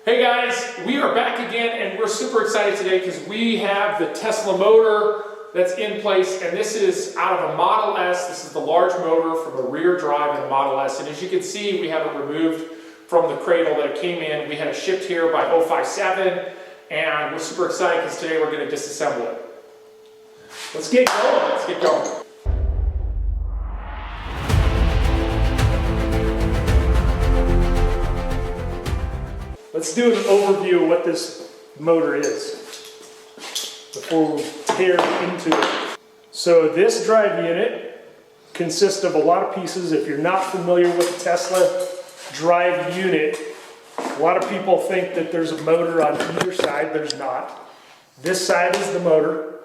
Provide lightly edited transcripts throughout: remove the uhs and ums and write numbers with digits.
Hey guys, we are back again and we're super excited today because we have the Tesla motor that's in place, and this is out of a Model S. This is the large motor from a rear drive in a Model S, and as you can see, we have it removed from the cradle that it came in. We had it shipped here by 057, and we're super excited because today we're going to disassemble it. Let's get going. Let's get going. Let's do an overview of what this motor is before we tear into it. So this drive unit consists of a lot of pieces. If you're not familiar with the Tesla drive unit, a lot of people think that there's a motor on either side. There's not. This side is the motor.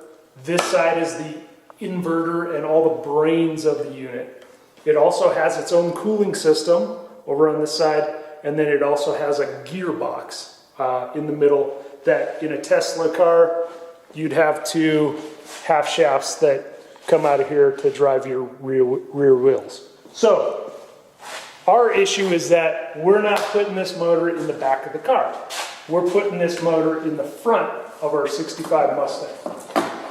This side is the inverter and all the brains of the unit. It also has its own cooling system over on this side. And then it also has a gearbox in the middle that in a Tesla car, you'd have two half shafts that come out of here to drive your rear wheels. So our issue is that we're not putting this motor in the back of the car. We're putting this motor in the front of our 65 Mustang.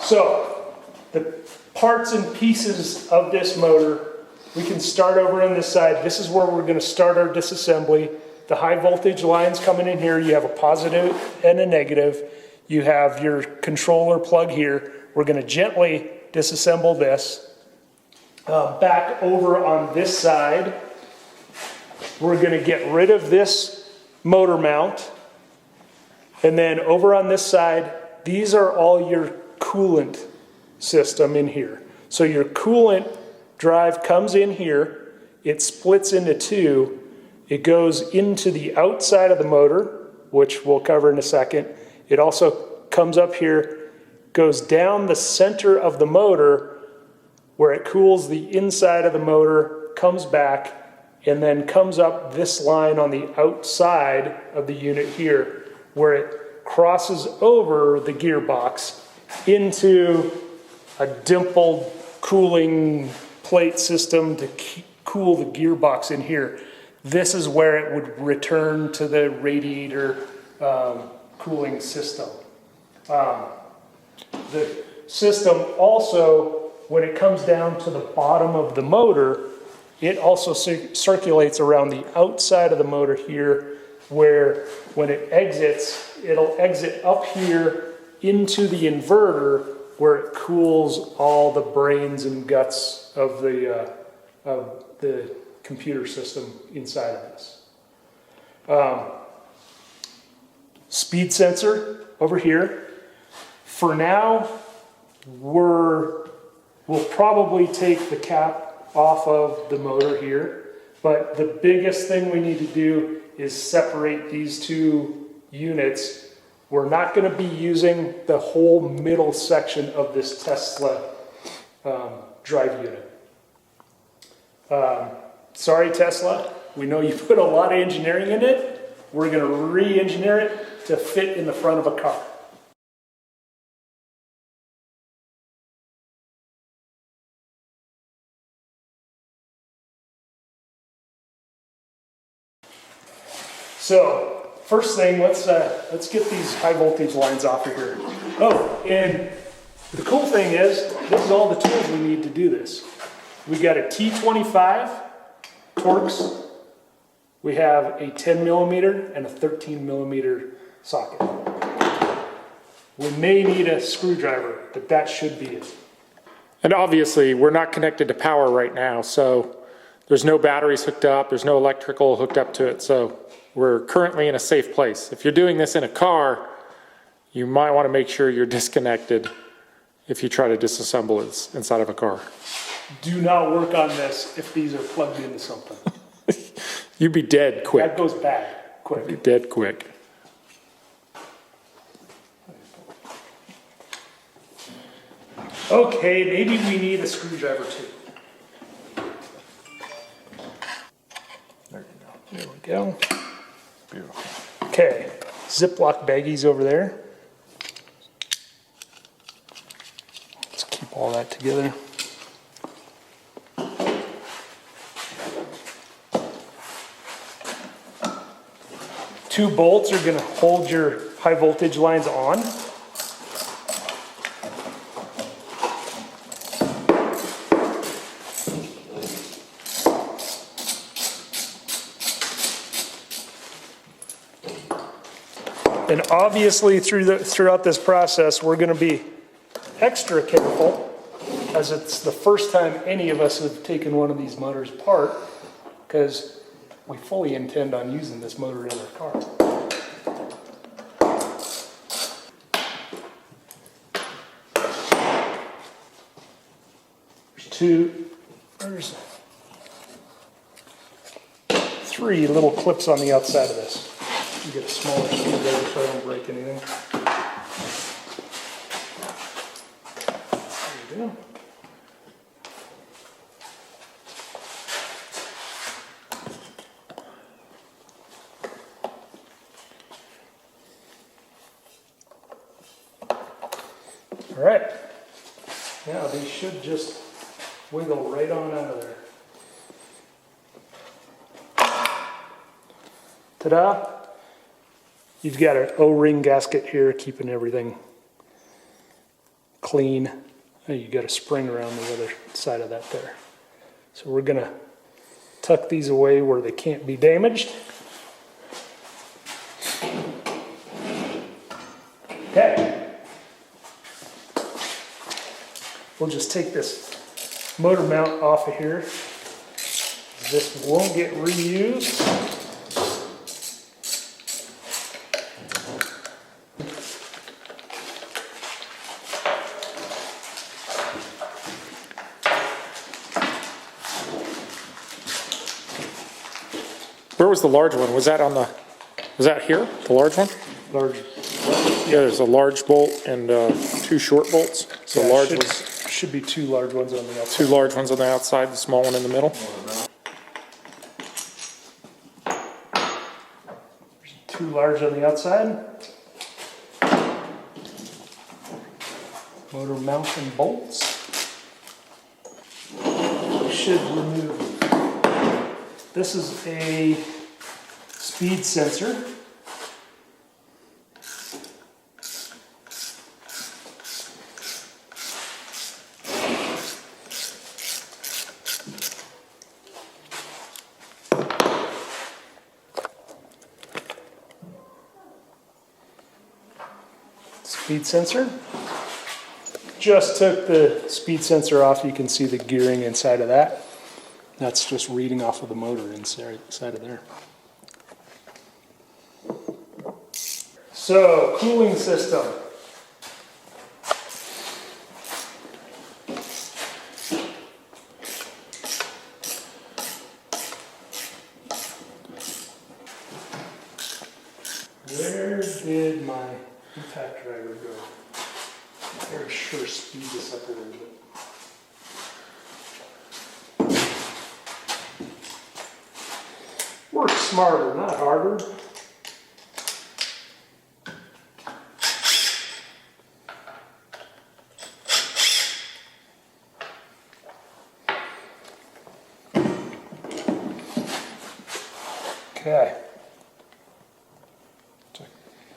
So the parts and pieces of this motor, we can start over on this side. This is where we're going to start our disassembly. The high voltage lines coming in here, you have a positive and a negative. You have your controller plug here. We're going to gently disassemble this. Back over on this side, we're going to get rid of this motor mount. And then over on this side, these are all your coolant system in here. So your coolant drive comes in here. It splits into two. It goes into the outside of the motor, which we'll cover in a second. It also comes up here, goes down the center of the motor where it cools the inside of the motor, comes back, and then comes up this line on the outside of the unit here where it crosses over the gearbox into a dimpled cooling plate system to cool the gearbox in here. This is where it would return to the radiator cooling system. The system also, when it comes down to the bottom of the motor, it also circulates around the outside of the motor here, where when it exits, it'll exit up here into the inverter where it cools all the brains and guts of the computer system inside of this. Speed sensor over here. For now, we'll probably take the cap off of the motor here, but the biggest thing we need to do is separate these two units. We're not going to be using the whole middle section of this Tesla drive unit. Sorry, Tesla, we know you put a lot of engineering in it. We're going to re-engineer it to fit in the front of a car. So, first thing, let's get these high voltage lines off of here. Oh, and the cool thing is, this is all the tools we need to do this. We got a T25 Torx. We have a 10 millimeter and a 13 millimeter socket. We may need a screwdriver, but that should be it. And obviously, we're not connected to power right now, so there's no batteries hooked up, there's no electrical hooked up to it, so we're currently in a safe place. If you're doing this in a car, you might want to make sure you're disconnected if you try to disassemble it inside of a car. Do not work on this if these are plugged into something. You'd be dead quick. That goes bad quick. You'd be dead quick. Okay, maybe we need a screwdriver too. There we go. Beautiful. Okay, Ziploc baggies over there. Let's keep all that together. 2 bolts are going to hold your high voltage lines on. And obviously throughout this process, we're going to be extra careful, as it's the first time any of us have taken one of these motors apart, because we fully intend on using this motor in our car. There's 3 little clips on the outside of this. You get a smaller screwdriver so I don't break anything. There you go. All right. Now these should just wiggle right on out of there. Ta-da! You've got an O-ring gasket here keeping everything clean. And you got a spring around the other side of that there. So we're gonna tuck these away where they can't be damaged. Okay. We'll just take this motor mount off of here. This won't get reused. Where was the large one? Was that on the, was that here, the large one? Large. Yeah, there's a large bolt and 2 short bolts. So Yeah, large was should be 2 large ones on the outside. 2 large ones on the outside, the small one in the middle. 2 large on the outside. Motor mount and bolts. We should remove. This is a speed sensor. Speed sensor. Just took the speed sensor off. You can see the gearing inside of that. That's just reading off of the motor inside of there. So, cooling system. Where did my impact driver go? I'm very sure speed this up a little bit. Work smarter, not harder. Okay.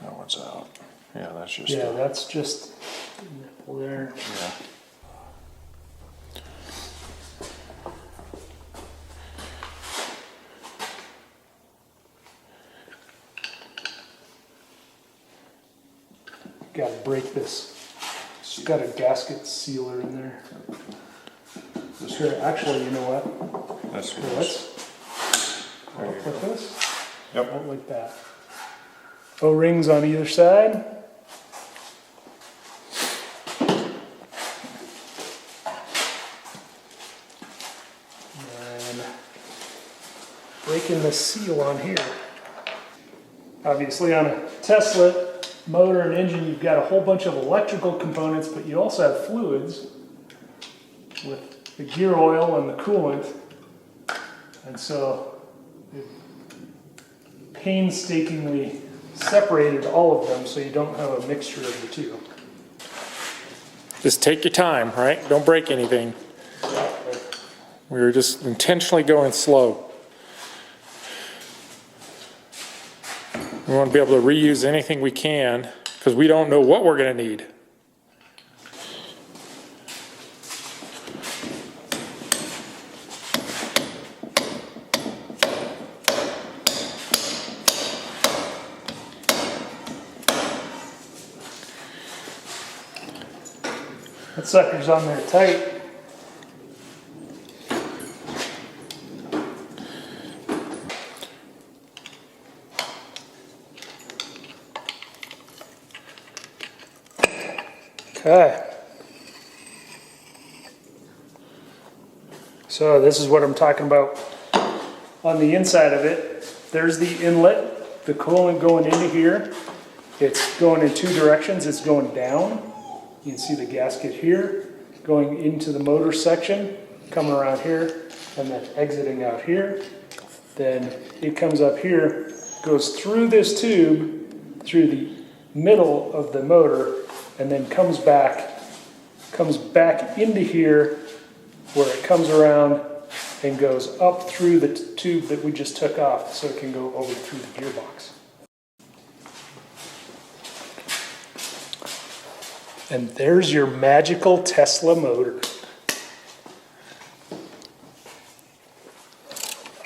That one's out. Yeah, that's just. Yeah, that's just nipple there. Yeah. Got to break this. It's got a gasket sealer in there. Here, actually, you know what? That's Here, good. I'll put this. Yep. Out like that. O-rings on either side. And breaking the seal on here. Obviously, on a Tesla motor and engine, you've got a whole bunch of electrical components, but you also have fluids with the gear oil and the coolant. And so it painstakingly separated all of them so you don't have a mixture of the two. Just take your time, right? Don't break anything. We were just intentionally going slow. We want to be able to reuse anything we can because we don't know what we're going to need. That sucker's on there tight. Okay. So this is what I'm talking about. On the inside of it, there's the inlet, the coolant going into here. It's going in two directions. It's going down. You can see the gasket here, going into the motor section, coming around here, and then exiting out here. Then it comes up here, goes through this tube, through the middle of the motor, and then comes back into here, where it comes around and goes up through the tube that we just took off, so it can go over through the gearbox. And there's your magical Tesla motor.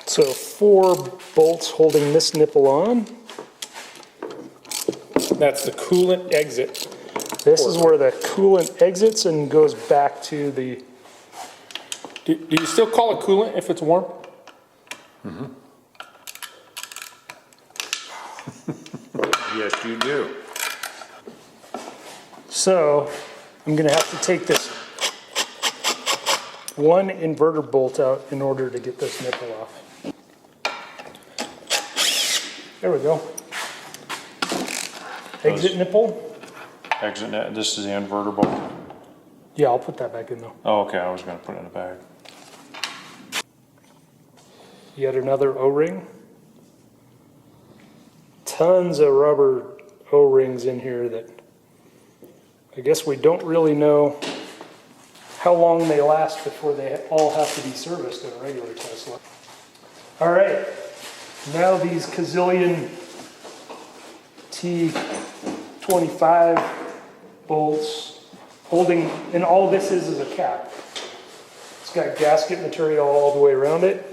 So 4 bolts holding this nipple on. That's the coolant exit. This is where the coolant exits and goes back to the... Do you still call it coolant if it's warm? Mm-hmm. Yes, you do. So I'm going to have to take this one inverter bolt out in order to get this nipple off. There we go. Exit nipple. Exit net, this is the inverter bolt. Yeah, I'll put that back in though. Oh, okay, I was gonna put it in the bag. Yet another O-ring. Tons of rubber O-rings in here that I guess we don't really know how long they last before they all have to be serviced in a regular Tesla. All right, now these Kazillion T25 bolts holding, and all this is a cap. It's got gasket material all the way around it.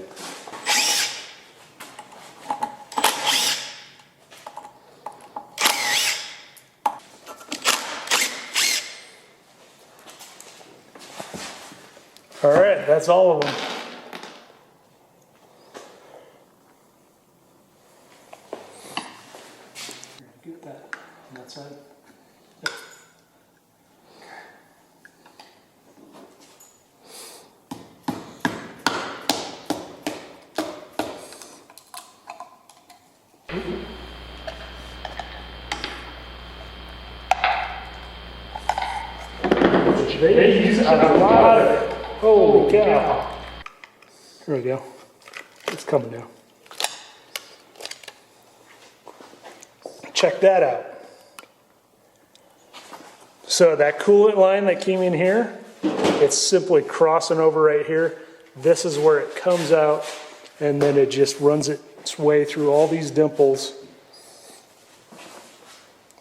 All right, that's all of them. Get that on that side. Yep. They use a lot of it. Holy cow. There we go. It's coming now. Check that out. So that coolant line that came in here, it's simply crossing over right here. This is where it comes out, and then it just runs its way through all these dimples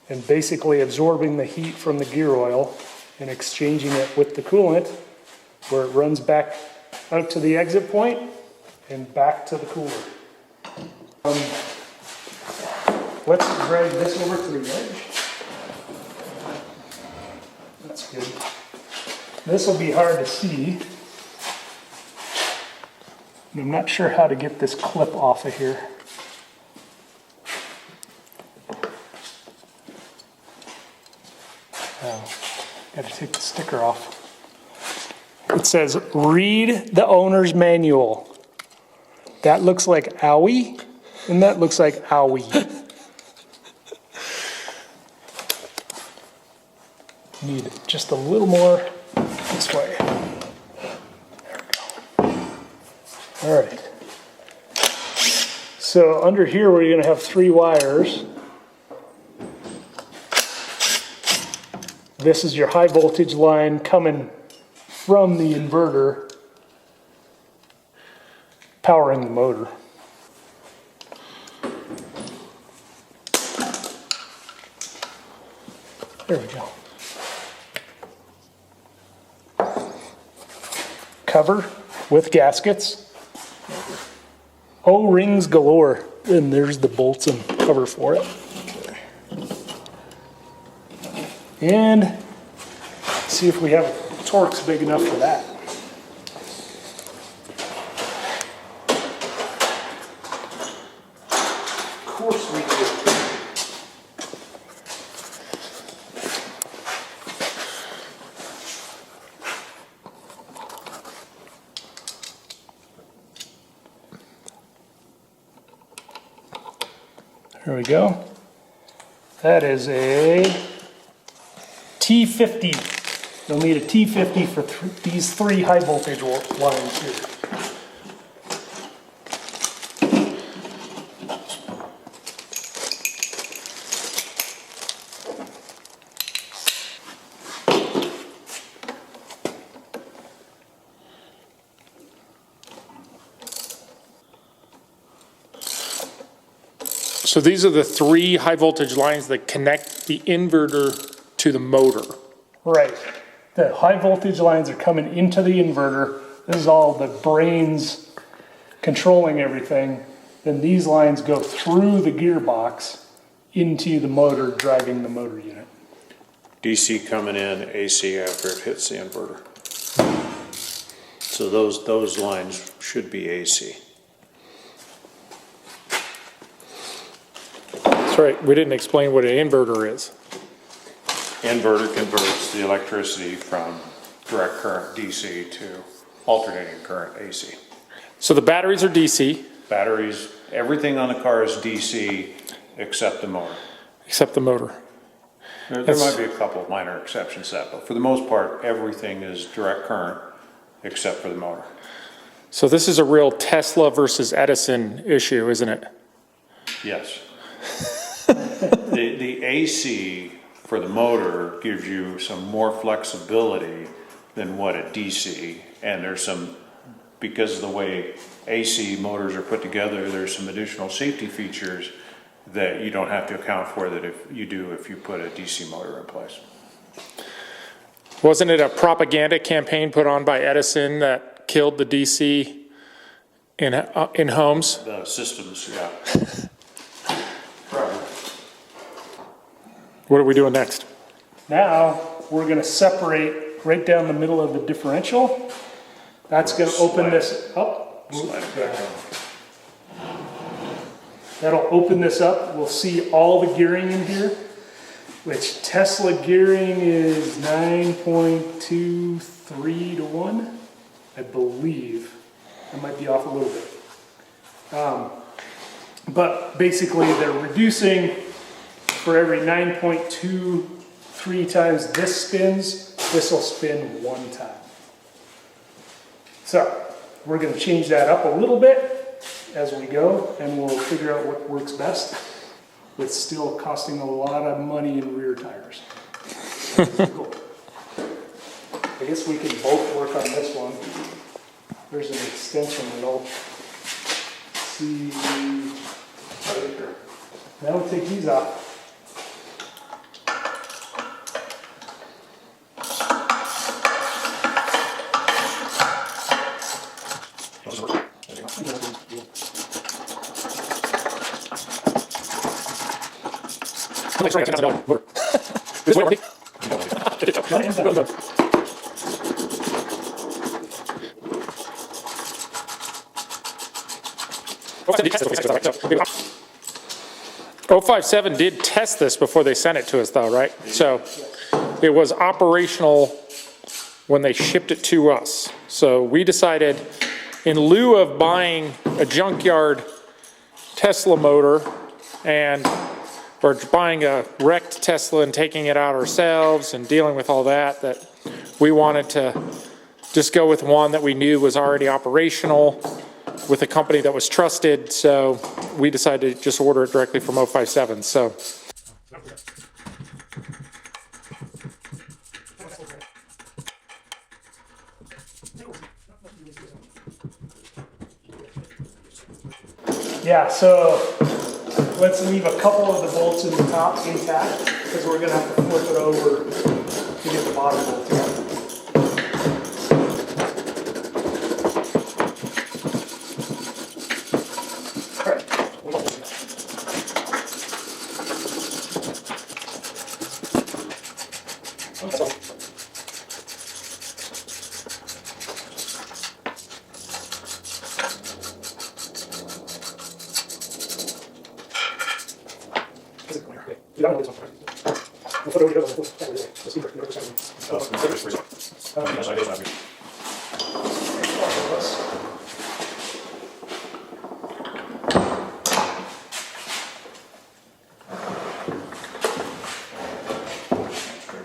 and basically absorbing the heat from the gear oil and exchanging it with the coolant, where it runs back out to the exit point and back to the cooler. Let's drag this over to the edge. That's good. This will be hard to see. And I'm not sure how to get this clip off of here. Oh, got to take the sticker off. It says, read the owner's manual. That looks like owie, and that looks like owie. Need just a little more this way. There we go. All right. So under here we're going to have 3 wires. This is your high voltage line coming from the inverter, powering the motor. There we go. Cover with gaskets. O-rings galore. And there's the bolts and cover for it. And see if we have Torx big enough for that. Of course we do. There we go. That is a T50. You'll need a T50 for these three high voltage lines here. So these are the three high voltage lines that connect the inverter to the motor. Right. The high voltage lines are coming into the inverter. This is all the brains controlling everything. Then these lines go through the gearbox into the motor, driving the motor unit. DC coming in, AC after it hits the inverter. So those lines should be AC. That's right, we didn't explain what an inverter is. Inverter converts the electricity from direct current DC to alternating current AC. So the batteries are DC, Batteries, everything on the car is DC except the motor. except the motor. There might be a couple of minor exceptions to that, but for the most part, everything is direct current except for the motor. So this is a real Tesla versus Edison issue, isn't it? Yes. The AC for the motor gives you some more flexibility than what a DC, and there's some, because of the way AC motors are put together, there's some additional safety features that you don't have to account for that if you put a DC motor in place. Wasn't it a propaganda campaign put on by Edison that killed the DC in homes? The systems, yeah. Probably. What are we doing next? Now, we're going to separate right down the middle of the differential. That's going to open this up. Slide it back on. That'll open this up. We'll see all the gearing in here, which Tesla gearing is 9.23 to 1, I believe. I might be off a little bit. But basically, they're reducing for every 9.23 times this spins, this will spin one time. So we're going to change that up a little bit as we go, and we'll figure out what works best with still costing a lot of money in rear tires. Cool. I guess we can both work on this one. There's an extension that'll see. Now we'll take these off. O57 did test this before they sent it to us though, right? So it was operational when they shipped it to us. So we decided, in lieu of buying a junkyard Tesla motor or buying a wrecked Tesla and taking it out ourselves and dealing with all that, that we wanted to just go with one that we knew was already operational with a company that was trusted. So we decided to just order it directly from O57. So. Yeah, so Let's leave a couple of the bolts in the top intact, because we're going to have to flip it over to get the bottom bolt out.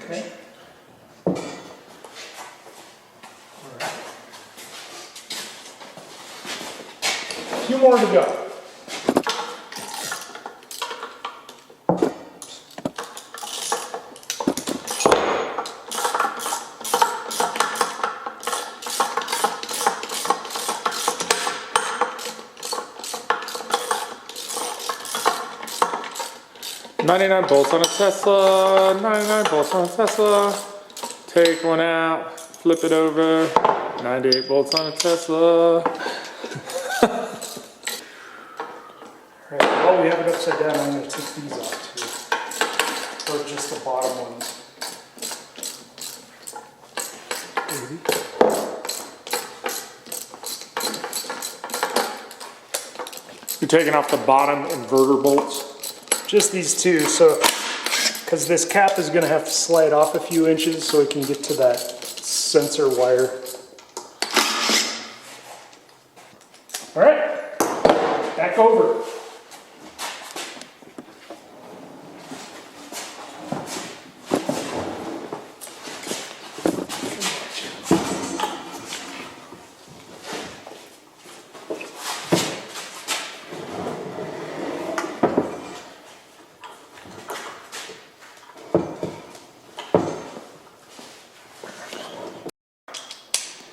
Okay. A few more to go. $99 bolts on a Tesla, 99 bolts on a Tesla. Take one out, flip it over. 98 bolts on a Tesla. Alright, while we have it upside down, I'm going to take these off too. Or just the bottom ones. You're taking off the bottom inverter bolts. Just these two, so because this cap is going to have to slide off a few inches so we can get to that sensor wire. All right, back over.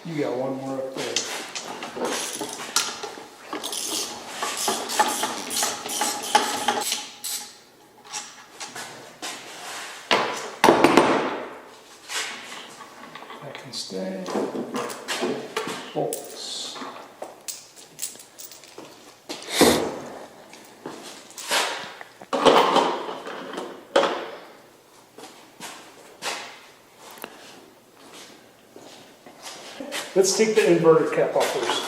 You got one more up there. That can stay. Bolts. Let's take the inverter cap off first.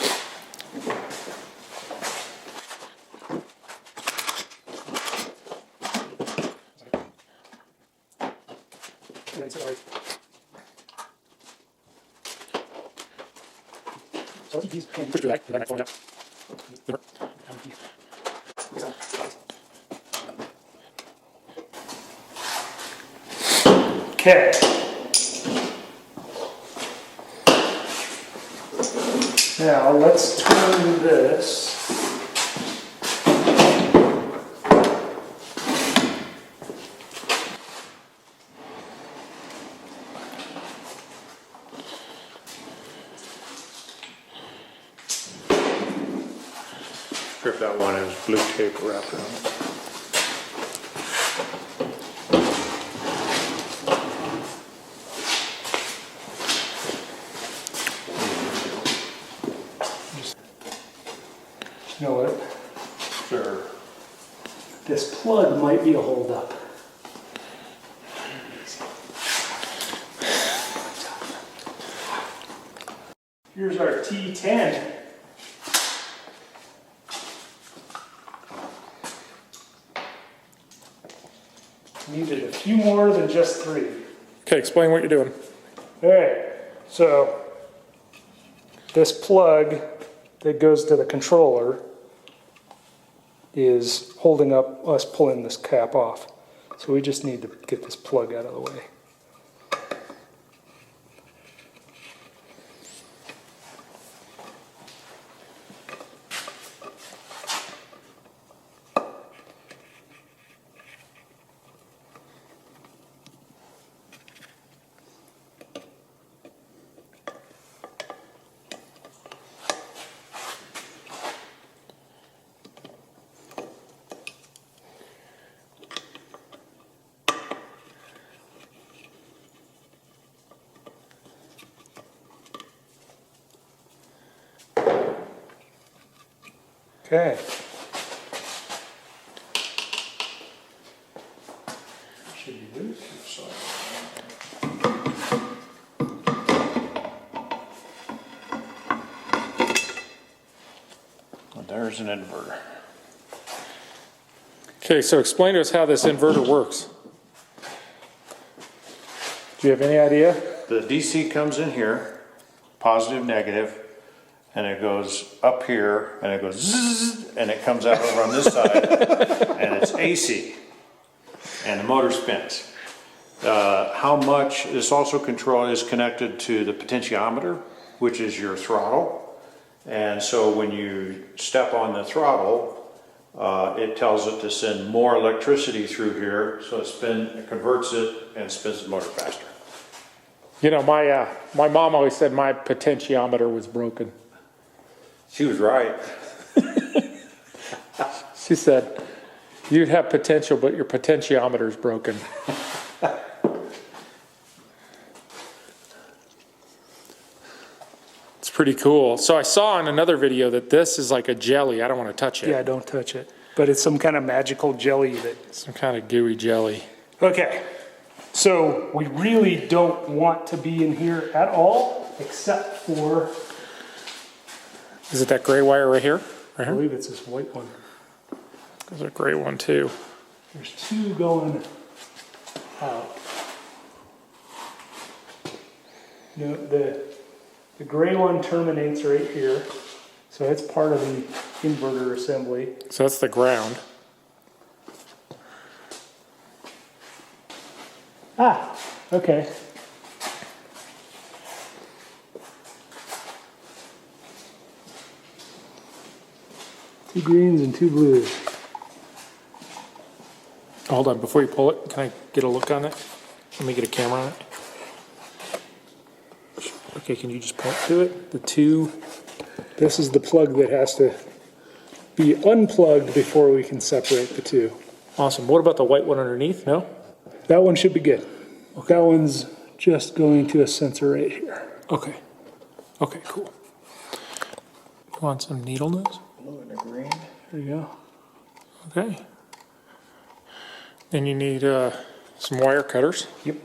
Okay. Now let's turn this. Strip that one as blue tape wrapped around it. You know what? Sure. This plug might be a holdup. Here's our T10. Needed a few more than just 3. Okay, explain what you're doing. All right, so this plug that goes to the controller is holding up us pulling this cap off. So we just need to get this plug out of the way. Okay. Should be loose. Well, there's an inverter. Okay, so explain to us how this inverter works. Do you have any idea? The DC comes in here, positive, negative, and it goes up here, and it goes zzz, and it comes out over on this side, and it's AC, and the motor spins. How much this also is connected to the potentiometer, which is your throttle, and so when you step on the throttle, it tells it to send more electricity through here, so it converts it and spins the motor faster. You know, my mom always said my potentiometer was broken. She was right. She said, you have potential, but your potentiometer is broken. It's pretty cool. So I saw in another video that this is like a jelly. I don't want to touch it. Yeah, don't touch it. But it's some kind of magical jelly that... Some kind of gooey jelly. Okay. So we really don't want to be in here at all, except for... Is it that gray wire right here? I Right here? believe it's this white one. There's a gray one too. There's two going out. No, the gray one terminates right here. So it's part of the inverter assembly. So that's the ground. Ah, okay. Two greens and two blues. Hold on, before you pull it, can I get a look on it? Let me get a camera on it. Okay, can you just point to it? The two. This is the plug that has to be unplugged before we can separate the two. Awesome. What about the white one underneath? No? That one should be good. That one's just going to a sensor right here. Okay. Okay, cool. You want some needle nose? Blue and a green. There you go. Okay. Then you need some wire cutters. Yep.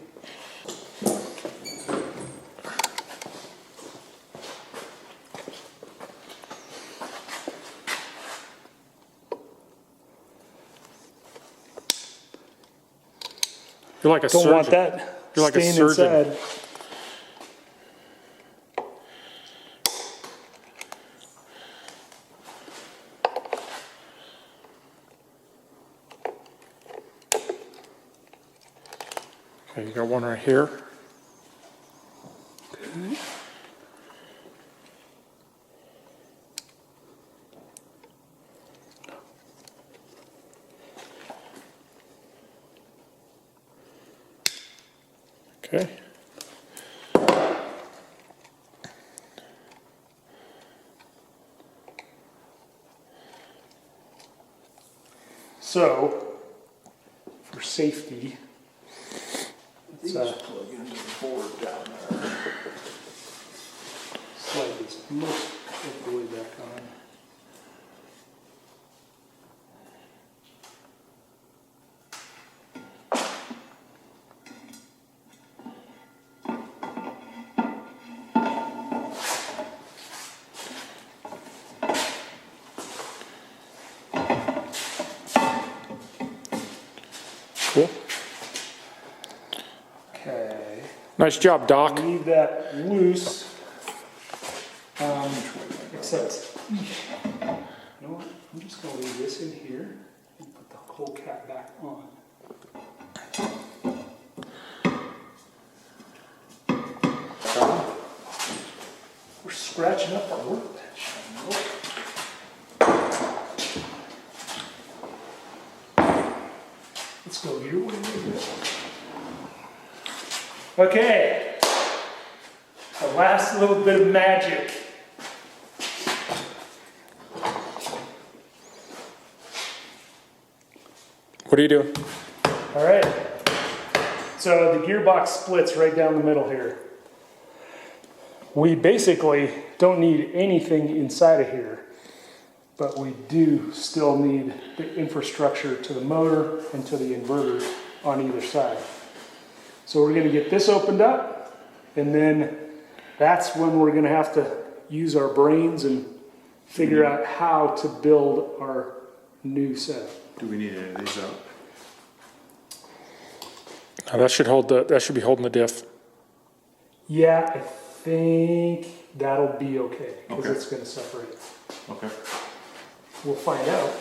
You're like a Don't surgeon. want that You're like a staying surgeon. inside. Okay, you got one right here. Okay. Okay. So, for safety, let's Plug into the board down there. slide this most of the way back on. Cool. Okay. Nice job, Doc. Leave that loose. Except, you know what? I'm just going to leave this in here and put the whole cap back on. We're scratching up our workbench. Let's go your way a little bit. Okay. The last little bit of magic. What are you doing? All right. So the gearbox splits right down the middle here. We basically don't need anything inside of here. but we do still need the infrastructure to the motor and to the inverter on either side. So we're gonna get this opened up, and then that's when we're gonna have to use our brains and figure out how to build our new setup. Do we need any of these out? That should be holding the diff. Yeah, I think that'll be okay, because Okay. it's gonna separate. Okay. We'll find out,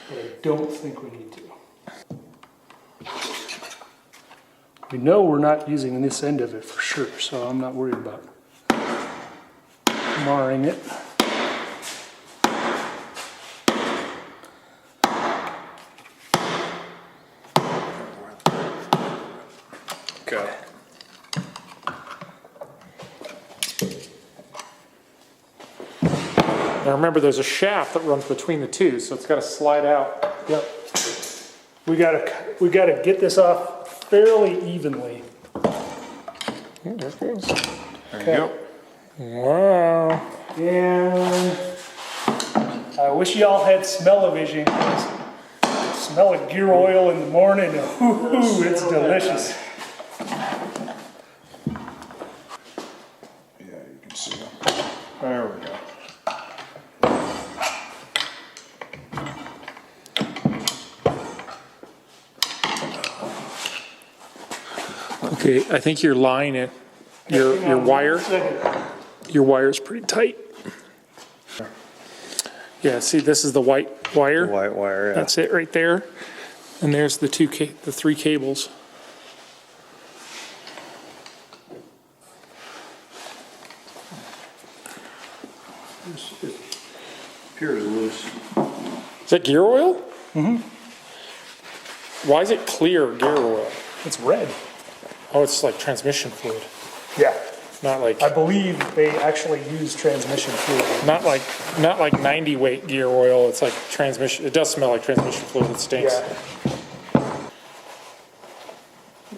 but I don't think we need to. We know we're not using this end of it for sure, so I'm not worried about marring it. Okay. Now remember, there's a shaft that runs between the two, so it's got to slide out. Yep. We gotta get this off fairly evenly. There it goes. There you go. Wow. And I wish y'all had smell-o-vision, 'cause smell of gear oil in the morning, ooh, it's delicious. Yeah, you can see them. There we go. Okay, I think your line, your wire's pretty tight. Yeah, see, this is the white wire. White wire, yeah. That's it right there. And there's the the three cables. It appears loose. Is that gear oil? Mm-hmm. Why is it clear gear oil? It's red. Oh, it's like transmission fluid. Yeah. Not like I believe they actually use transmission fluid. not like 90 weight gear oil. It's like transmission. It does smell like transmission fluid. It stinks.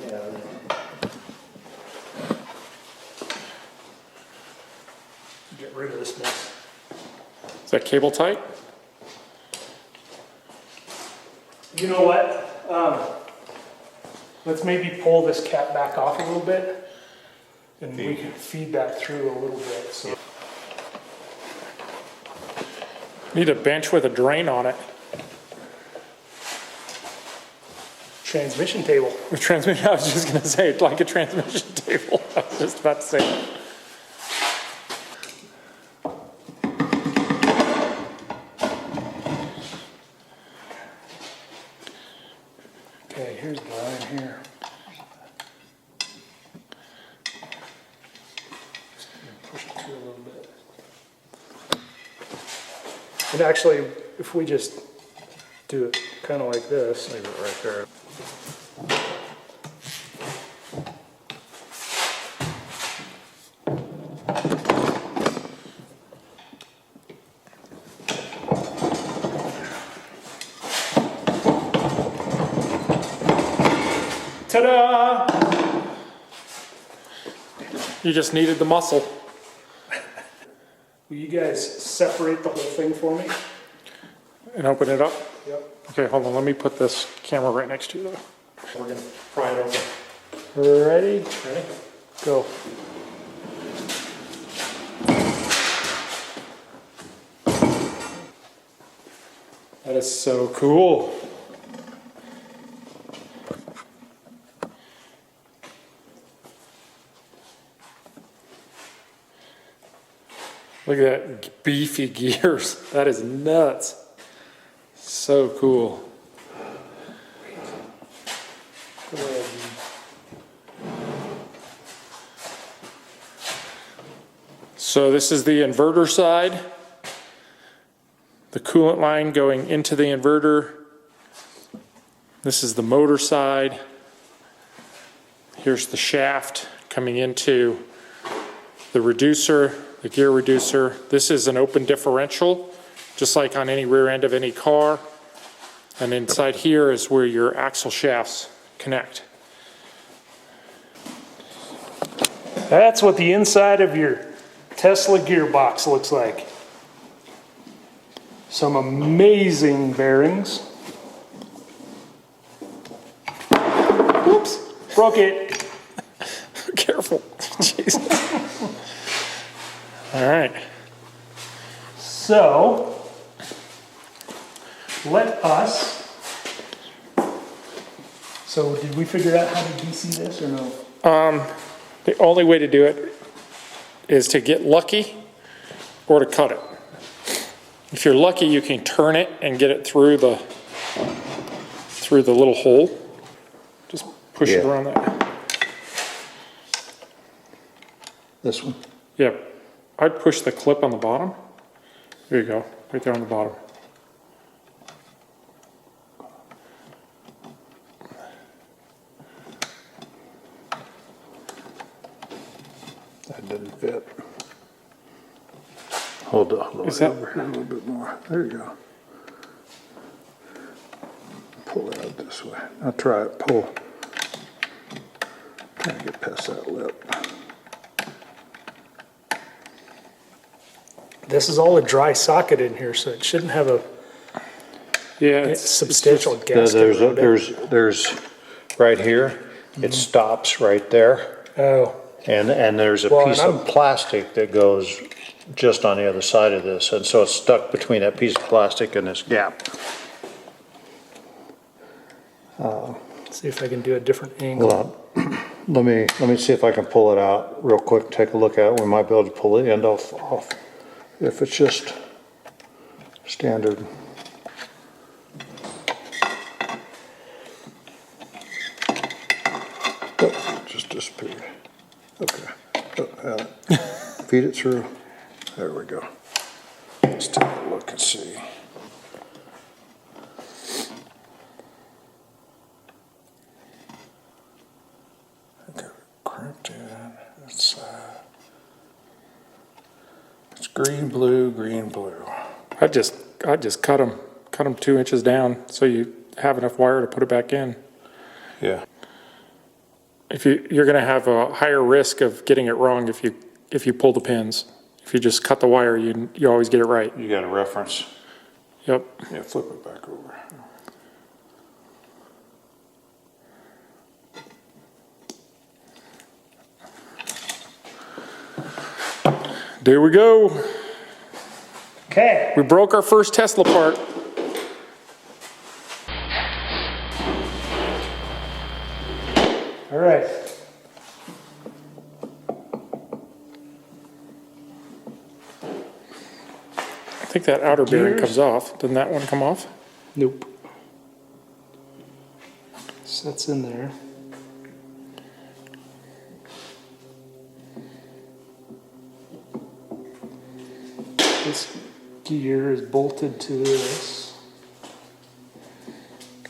Yeah. Get rid of this mess. Is that cable tight? You know what? Let's maybe pull this cap back off a little bit, and we can feed that through a little bit. So. Need a bench with a drain on it. Transmission table. The transmission. I was just gonna say it's like a transmission table. I was just about to say that. Okay, here's the line here. Just gonna push it through a little bit. And actually, if we just do it kind of like this, leave it right there. Ta-da! You just needed the muscle. Will you guys separate the whole thing for me? And open it up. Yep. Okay, hold on. Let me put this camera right next to you. We're gonna pry it open. Ready? Ready? Go. That is so cool. Look at that beefy gears. That is nuts. So cool. Go ahead. So this is the inverter side. The coolant line going into the inverter. This is the motor side. Here's the shaft coming into the reducer, the gear reducer. This is an open differential, just like on any rear end of any car. And inside here is where your axle shafts connect. That's what the inside of your Tesla gearbox looks like. Some amazing bearings. Oops, broke it. Careful. Jeez. All right. So, let us. So, did we figure out how to DC this or no? The only way to do it is to get lucky or to cut it. If you're lucky, you can turn it and get it through the little hole. Just push it around that. This one? Yeah, I'd push the clip on the bottom. There you go, right there on the bottom. That didn't fit. Hold on, Is that- over here a little bit more. There you go. Pull it out this way. Now try it, pull. Can't get past that lip. This is all a dry socket in here, so it shouldn't have a Yeah, substantial gasket. There's right here, it stops right there. Oh, And there's a Well, piece and of plastic that goes just on the other side of this, and so it's stuck between that piece of plastic and this gap. see if I can do a different angle. Hold on. Let me see if I can pull it out real quick, take a look at it. We might be able to pull the end off. If it's just standard. Oh, just disappeared. Okay. Oh, feed it through. There we go. Let's take a look and see. Okay, crimped in. It's green, blue, green, blue. I just cut them 2 inches down so you have enough wire to put it back in. Yeah. If you're going to have a higher risk of getting it wrong if you pull the pins. If you just cut the wire, you always get it right. You got a reference? Yep. Yeah, flip it back over. There we go. Okay. We broke our first Tesla part. All right. I think that outer bearing Gears. comes off. Doesn't that one come off? Nope. Sets in there. This gear is bolted to this.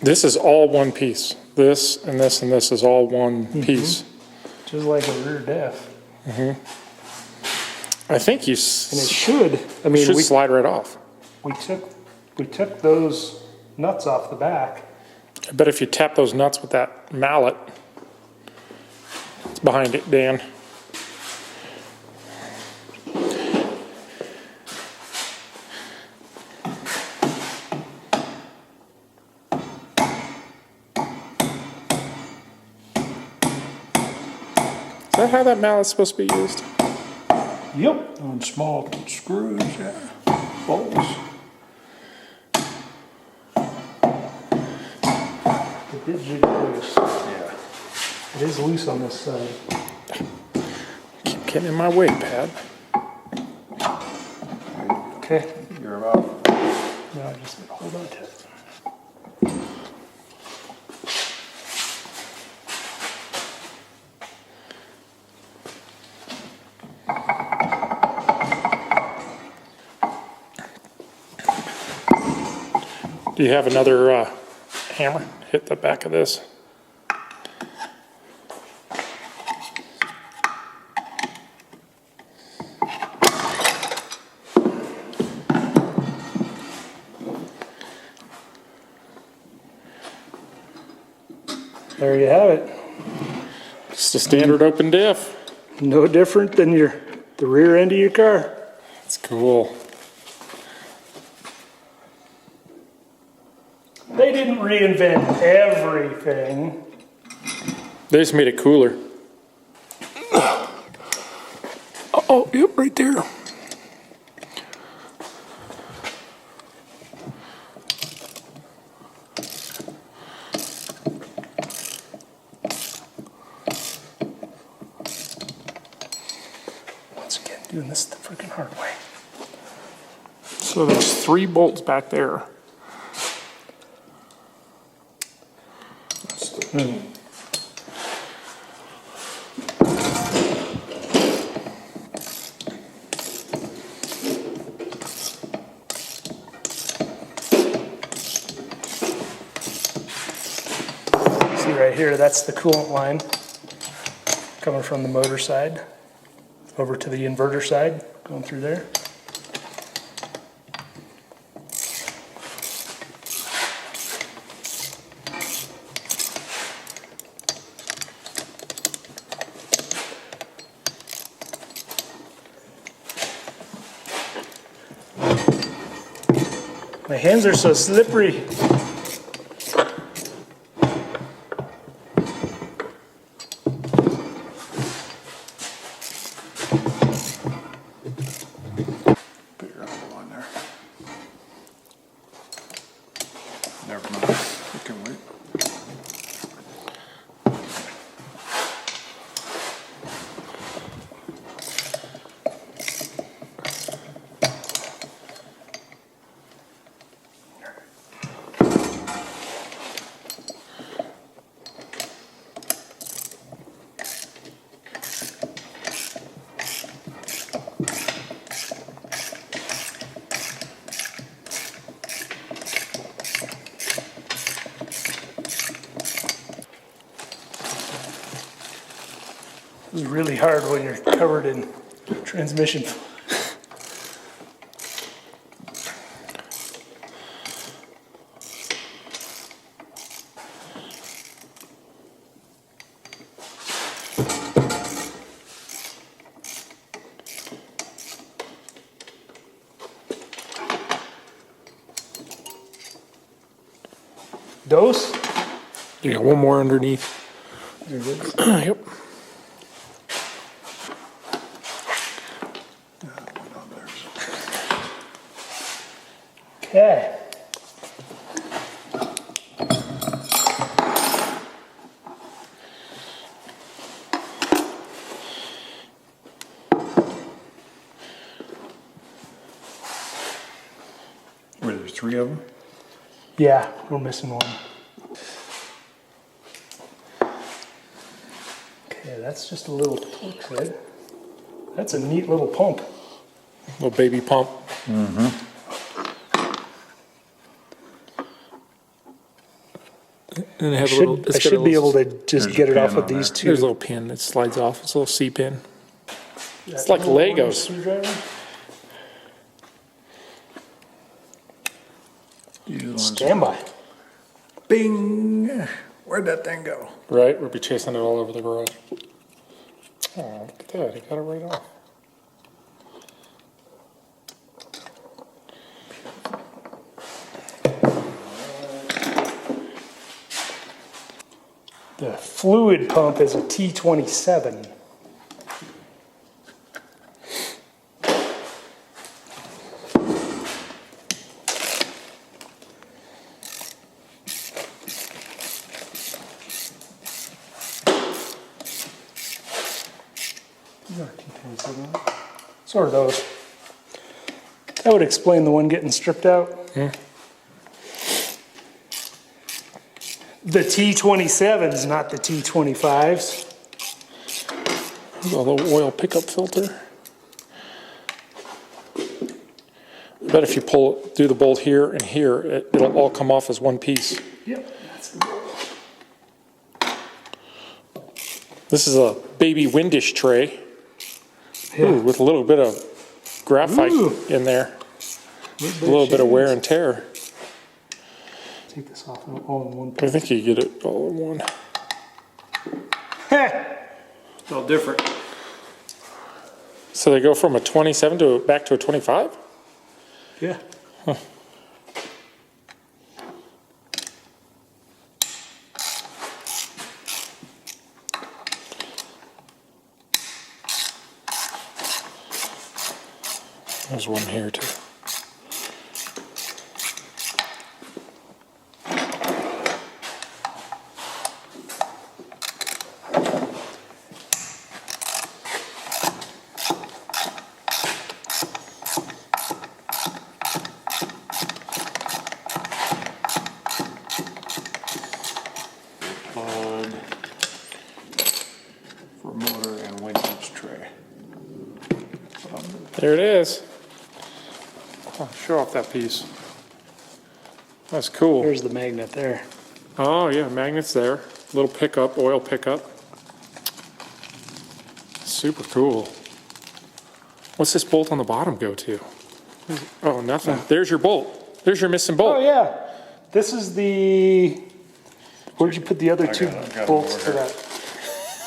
This is all one piece. This and this and this is all one piece. Just like a rear def. I think you And it should, I mean, should we slide right off. took those nuts off the back. I bet if you tap those nuts with that mallet, it's behind it, Dan. Is that how that mallet's supposed to be used? Yep. On small screws, yeah. Bolts. It did jig loose. Yeah. It is loose on this side. Keep getting in my way, Pat. Okay. You're about. Now I just gotta hold on to it. Do you have another hammer? Hit the back of this. There you have it. Just a standard open diff. No different than the rear end of your car. That's cool. didn't reinvent everything. They just made it cooler. Oh, yep, right there. Once again, doing this the freaking hard way. So there's 3 bolts back there. See right here, that's the coolant line coming from the motor side over to the inverter side, going through there. My hands are so slippery. Put your elbow on there. Never mind. You can wait. It's really hard when you're covered in transmission. Dose? You got one more underneath. There it is. Yep. Okay. Were there 3 of them? Yeah, we're missing one. Okay, that's just a little torque thread. That's a neat little pump. Little baby pump. And they have a little, I should be able to just There's get a it off pin with on these there. two. there's a little pin that slides off. It's a little C pin. It's like Legos. Screwdriver. Stand by. Bing! Where'd that thing go? Right? We'll be chasing it all over the garage. Oh, look at that. He got it right off. The fluid pump is a T27. Sort of those. That would explain the one getting stripped out. Yeah. The T27s, not the T25s. A little oil pickup filter. I bet if you do the bolt here and here, it'll all come off as one piece. Yep, that's the goal. This is a baby windish tray. Ooh, with a little bit of graphite in there. A little bit of wear and tear. Take this off all in one I think you get it all in one. It's all different. So they go from a 27 to back to a 25? Yeah. There's one here too. Plug for motor and winch tray. There it is. Oh, show off that piece. That's cool. There's the magnet there. Oh yeah, magnets there. Little pickup, oil pickup. Super cool. What's this bolt on the bottom go to? Oh, nothing. There's your bolt. There's your missing bolt. Oh yeah, this is the. Where'd you put the other two got it bolts over for here.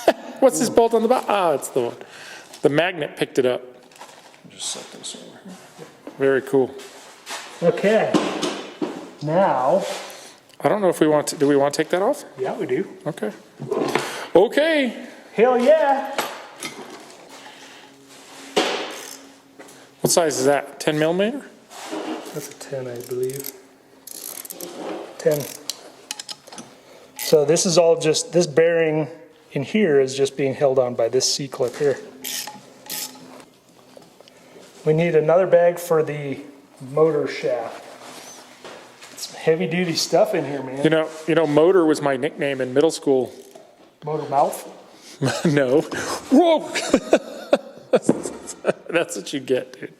that? What's this bolt on the bottom? Ah, it's the one. The magnet picked it up. Just set this over here. Very cool. Okay. Now. I don't know if we want to. Do we want to take that off? Yeah, we do. Okay. Okay. Hell yeah. What size is that? 10 millimeter? That's a 10, I believe. 10. So this is all just, this bearing in here is just being held on by this C-clip here. We need another bag for the motor shaft. Some heavy duty stuff in here, man. You know, motor was my nickname in middle school. Motor mouth? No. Whoa! That's what you get, dude.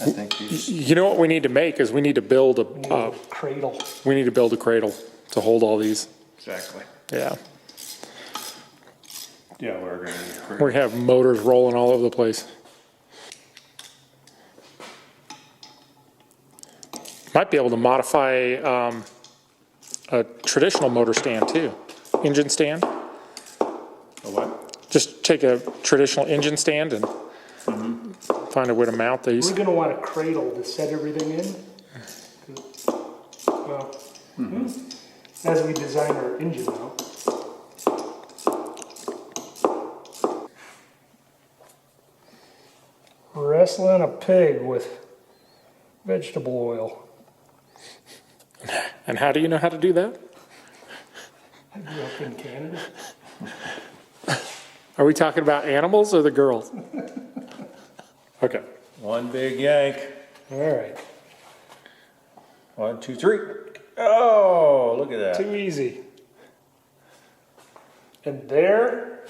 I think these. You know what we need to make is we need to build a Cradle. we need to build a cradle to hold all these. Exactly. Yeah. Yeah, we're gonna need We have motors rolling all over the place. Might be able to modify a traditional motor stand too. Engine stand. a what? Just take a traditional engine stand and find a way to mount these. We're going to want a cradle to set everything in. Well, as we design our engine mount. Wrestling a pig with vegetable oil. And how do you know how to do that? I grew up in Canada. Are we talking about animals or the girls? Okay. One big yank. All right. 1, 2, 3. Oh, look at that. Too easy. And there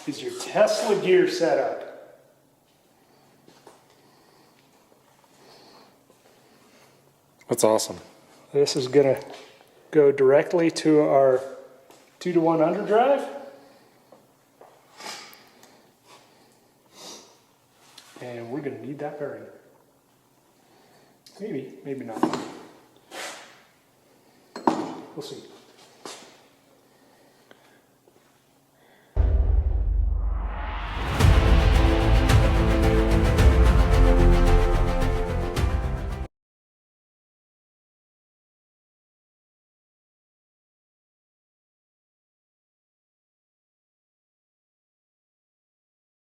is your Tesla gear setup. That's awesome. This is going to go directly to our 2-to-1 underdrive. And we're going to need that bearing. Maybe, maybe not. We'll see.